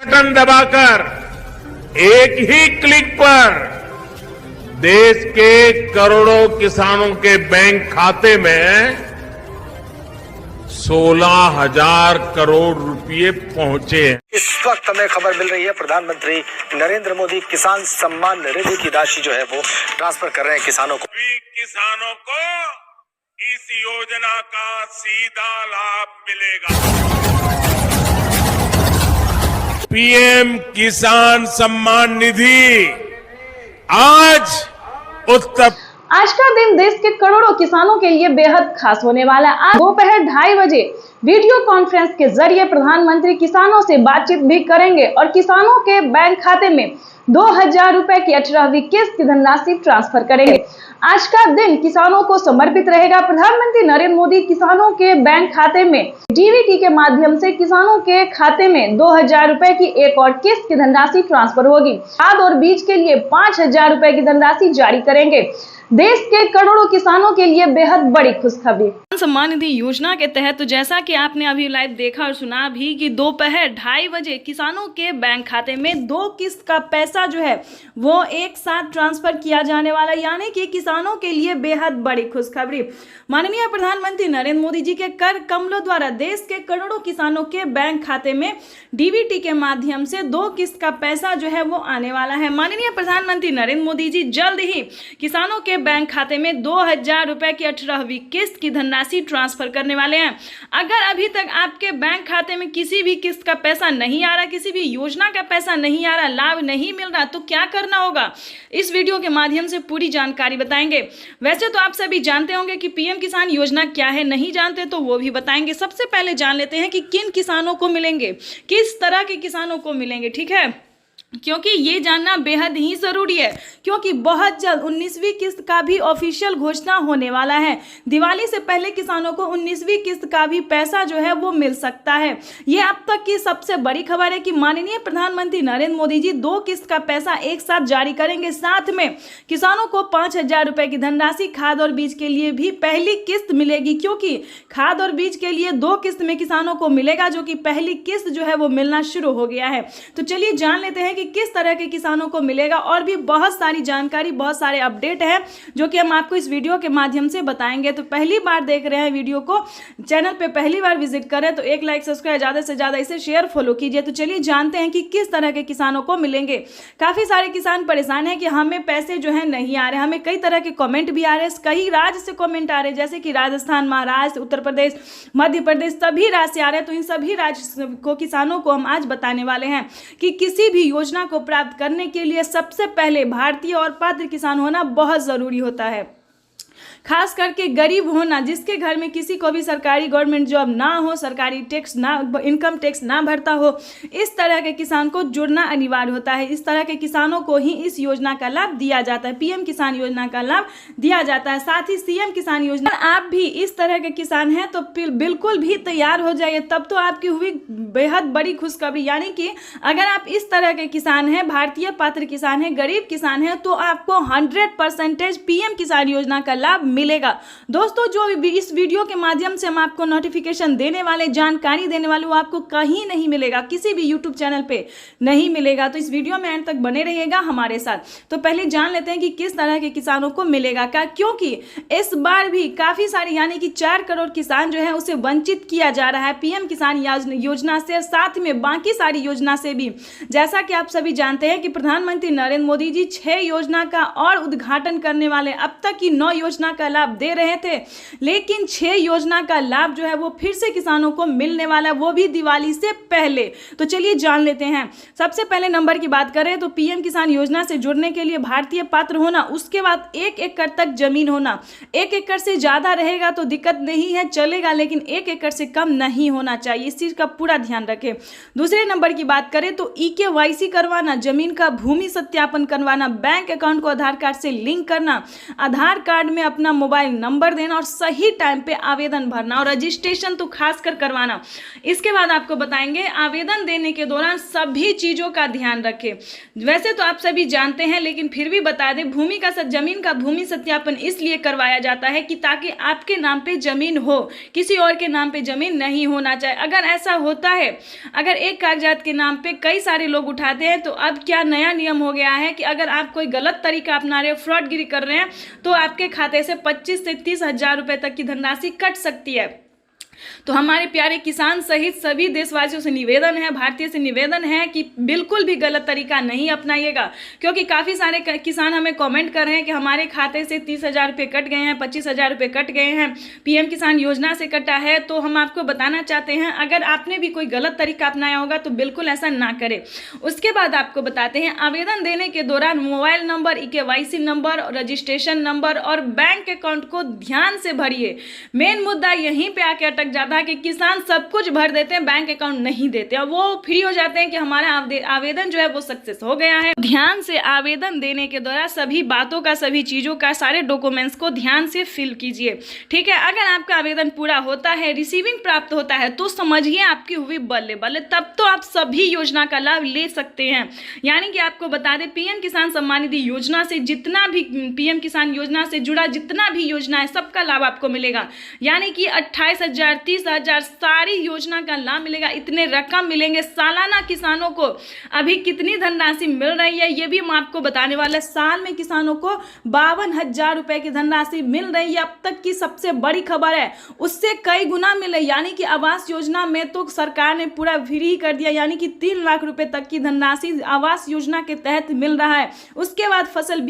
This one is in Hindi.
बटन दबाकर एक ही क्लिक पर देश के करोड़ों किसानों के बैंक खाते में 16,000 करोड़ रुपए पहुंचे हैं। इस वक्त हमें खबर मिल रही है प्रधानमंत्री नरेंद्र मोदी किसान सम्मान निधि की राशि जो है वो ट्रांसफर कर रहे हैं किसानों को। किसानों को इस योजना का सीधा लाभ मिलेगा। पीएम किसान सम्मान निधि आज का दिन देश के करोड़ों किसानों के लिए बेहद खास होने वाला है। आज दोपहर 2:30 बजे वीडियो कॉन्फ्रेंस के जरिए प्रधानमंत्री किसानों से बातचीत भी करेंगे और किसानों के बैंक खाते में 2,000 रुपए की 18वीं किस्त की धनराशि ट्रांसफर करेंगे। आज का दिन किसानों को समर्पित रहेगा। प्रधानमंत्री नरेंद्र मोदी किसानों के बैंक खाते में डीबीटी के माध्यम से किसानों के खाते में 2,000 रुपए की एक और किस्त की धनराशि ट्रांसफर होगी। खाद और बीज के लिए 5,000 रुपए की धनराशि जारी करेंगे। देश के करोड़ों किसानों के लिए बेहद बड़ी खुशखबरी। सम्मान निधि योजना के तहत तो जैसा कि आपने अभी लाइव देखा और सुना भी कि दोपहर 2:30 बजे किसानों के बैंक खाते में 2 किस्त का पैसा जो है वो एक साथ ट्रांसफर किया जाने वाला, यानी कि किसानों के लिए बेहद बड़ी खुशखबरी। माननीय प्रधानमंत्री नरेंद्र मोदी जी के कर कमलों द्वारा देश के करोड़ों किसानों के बैंक खाते में डीबीटी के माध्यम से 2 किस्त का पैसा जो है वो आने वाला है। माननीय प्रधानमंत्री नरेंद्र मोदी जी जल्द ही किसानों के बैंक खाते में 2,000 रुपए की 18वीं किस्त की धनराशि ट्रांसफर करने वाले हैं। अगर अभी तक आपके बैंक खाते में किसी भी किस्त का पैसा नहीं आ रहा, किसी भी योजना का पैसा नहीं आ रहा, लाभ नहीं मिल रहा, तो क्या करना होगा, इस वीडियो के माध्यम से पूरी जानकारी बताएंगे। वैसे तो आप सभी जानते होंगे कि पीएम किसान योजना क्या है, नहीं जानते तो वो भी बताएंगे। सबसे पहले जान लेते हैं कि किन किसानों को मिलेंगे, किस तरह के किसानों को मिलेंगे, ठीक है, क्योंकि ये जानना बेहद ही जरूरी है, क्योंकि बहुत जल्द 19वीं किस्त का भी ऑफिशियल घोषणा होने वाला है। दिवाली से पहले किसानों को 19वीं किस्त का भी पैसा जो है वो मिल सकता है। ये अब तक की सबसे बड़ी खबर है कि माननीय प्रधानमंत्री नरेंद्र मोदी जी 2 किस्त का पैसा एक साथ जारी करेंगे। साथ में किसानों को 5,000 रुपए की धनराशि खाद और बीज के लिए भी पहली किस्त मिलेगी, क्योंकि खाद और बीज के लिए 2 किस्त में किसानों को मिलेगा, जो कि पहली किस्त जो है वो मिलना शुरू हो गया है। तो चलिए जान लेते हैं कि किस तरह के किसानों को मिलेगा, और भी बहुत सारी जानकारी, बहुत सारे अपडेट हैं जो कि हम आपको इस वीडियो के माध्यम से बताएंगे। तो पहली बार देख रहे हैं वीडियो को, चैनल पे पहली बार विजिट करें तो एक लाइक, सब्सक्राइब, ज्यादा से ज्यादा इसे शेयर, फॉलो कीजिए। तो चलिए जानते हैं कि किस तरह के किसानों को मिलेंगे। काफी सारे किसान परेशान हैं कि हमें पैसे जो है नहीं आ रहे। हमें कई तरह के कमेंट भी आ रहे हैं, कई राज्य से कमेंट आ रहे हैं, जैसे कि राजस्थान, महाराष्ट्र, उत्तर प्रदेश, मध्य प्रदेश, सभी राज्य से आ रहे हैं। तो इन सभी राज्य को किसानों को हम आज बताने वाले हैं कि किसी भी योजना को प्राप्त करने के लिए सबसे पहले भारतीय और पात्र किसान होना बहुत जरूरी होता है। खास करके गरीब होना, जिसके घर में किसी को भी सरकारी गवर्नमेंट जॉब ना हो, सरकारी टैक्स ना, इनकम टैक्स ना भरता हो, इस तरह के किसान को जुड़ना अनिवार्य होता है। इस तरह के किसानों को ही इस योजना का लाभ दिया जाता है, पीएम किसान योजना का लाभ दिया जाता है। साथ ही सीएम किसान योजना, आप भी इस तरह के किसान हैं तो बिल्कुल भी तैयार हो जाइए, तब तो आपकी हुई बेहद बड़ी खुशखबरी। यानी कि अगर आप इस तरह के किसान हैं, भारतीय पात्र किसान हैं, गरीब किसान हैं, तो आपको 100% पीएम किसान योजना का लाभ मिलेगा। दोस्तों, जो इस वीडियो के माध्यम से हम आपको नोटिफिकेशन देने वाले, जानकारी देने वाले, वो आपको कहीं नहीं मिलेगा, किसी भी यूट्यूब चैनल पे नहीं मिलेगा। तो इस वीडियो में एंड तक बने रहिएगा हमारे साथ। तो पहले जान लेते हैं कि किस तरह के किसानों को मिलेगा क्या, क्योंकि इस बार भी काफी सारे, यानी कि 4 करोड़ किसान जो है उसे वंचित किया जा रहा है पीएम किसान योजना से, साथ में बाकी सारी योजना से भी। जैसा कि आप सभी जानते हैं कि प्रधानमंत्री नरेंद्र मोदी जी 6 योजना का और उद्घाटन करने वाले, अब तक की 9 योजना का लाभ दे रहे थे, लेकिन 6 योजना का लाभ जो है वो फिर से किसानों को मिलने वाला है, वो भी दिवाली से पहले। तो चलिए जान लेते हैं। सबसे पहले नंबर की बात करें तो पीएम किसान योजना से जुड़ने के लिए भारतीय पात्र होना, उसके बाद 1 एकड़ तक जमीन होना। 1 एकड़ से ज्यादा रहेगा तो दिक्कत नहीं है, चलेगा, लेकिन 1 एकड़ से कम नहीं होना चाहिए, इस चीज का पूरा ध्यान रखें। दूसरे नंबर की बात करें तो EKYC करवाना, जमीन का भूमि सत्यापन करवाना, बैंक अकाउंट को आधार कार्ड से लिंक करना, आधार कार्ड में अपना अपना मोबाइल नंबर देना और सही टाइम पे आवेदन भरना और रजिस्ट्रेशन तो खास कर करवाना। इसके बाद आपको बताएंगे आवेदन देने के दौरान सभी चीज़ों का ध्यान रखें। वैसे तो आप सभी जानते हैं, लेकिन फिर भी बता दें, जमीन का भूमि सत्यापन इसलिए करवाया जाता है कि ताकि आपके नाम पे जमीन हो, किसी और के नाम पे जमीन नहीं होना चाहिए। अगर ऐसा होता है, अगर एक कागजात के नाम पे कई सारे लोग उठाते हैं, तो अब क्या नया नियम हो गया है कि अगर आप कोई गलत तरीका अपना रहे हो, फ्रॉडगिरी कर रहे हैं, तो आपके खाते से 25 से 30 हजार रुपए तक की धनराशि कट सकती है। तो हमारे प्यारे किसान सहित सभी देशवासियों से निवेदन है, भारतीय से निवेदन है कि बिल्कुल भी गलत तरीका नहीं अपनाइएगा, क्योंकि काफ़ी सारे किसान हमें कमेंट कर रहे हैं कि हमारे खाते से 30 हजार रुपये कट गए हैं, 25 हजार रुपये कट गए हैं, पीएम किसान योजना से कटा है। तो हम आपको बताना चाहते हैं, अगर आपने भी कोई गलत तरीका अपनाया होगा तो बिल्कुल ऐसा ना करें। उसके बाद आपको बताते हैं, आवेदन देने के दौरान mobile number, KYC number, registration number और बैंक अकाउंट को ध्यान से भरिए। मेन मुद्दा यहीं पे आके अटक जाता है कि किसान सब कुछ भर देते हैं, बैंक अकाउंट नहीं देते और वो फ्री हो जाते हैं कि हमारा आवेदन जो है वो सक्सेस हो गया है। ध्यान से आवेदन देने के दौरान सभी बातों का, सभी चीज़ों का, सारे डॉक्यूमेंट्स को ध्यान से फिल कीजिए, ठीक है। अगर आपका आवेदन पूरा होता है, रिसीविंग प्राप्त होता है, तो समझिए आपकी हुई बल्ले बल्ले, तब तो आप सभी योजना का लाभ ले सकते हैं। यानी कि आपको बता दें, पीएम किसान सम्मान निधि योजना से जितना भी, पीएम किसान योजना से जुड़ा जितना भी योजना है, सबका लाभ आपको मिलेगा। यानी कि 28,000, 30,000 सारी योजना का लाभ मिलेगा। इतने रकम मिलेंगे सालाना किसानों को। अभी कितनी धनराशि मिल रही है ये भी हम आपको बताने वाले। साल में किसानों को 52,000 रुपए की धनराशि मिल रही है। अब तक की सबसे बड़ी खबर है, उससे कई गुना मिले। यानी कि आवास योजना में तो सरकार ने पूरा फ्री कर दिया, यानी कि 3 लाख रुपए तक की धनराशि आवास योजना के तहत मिल रहा है। उसके बाद फसल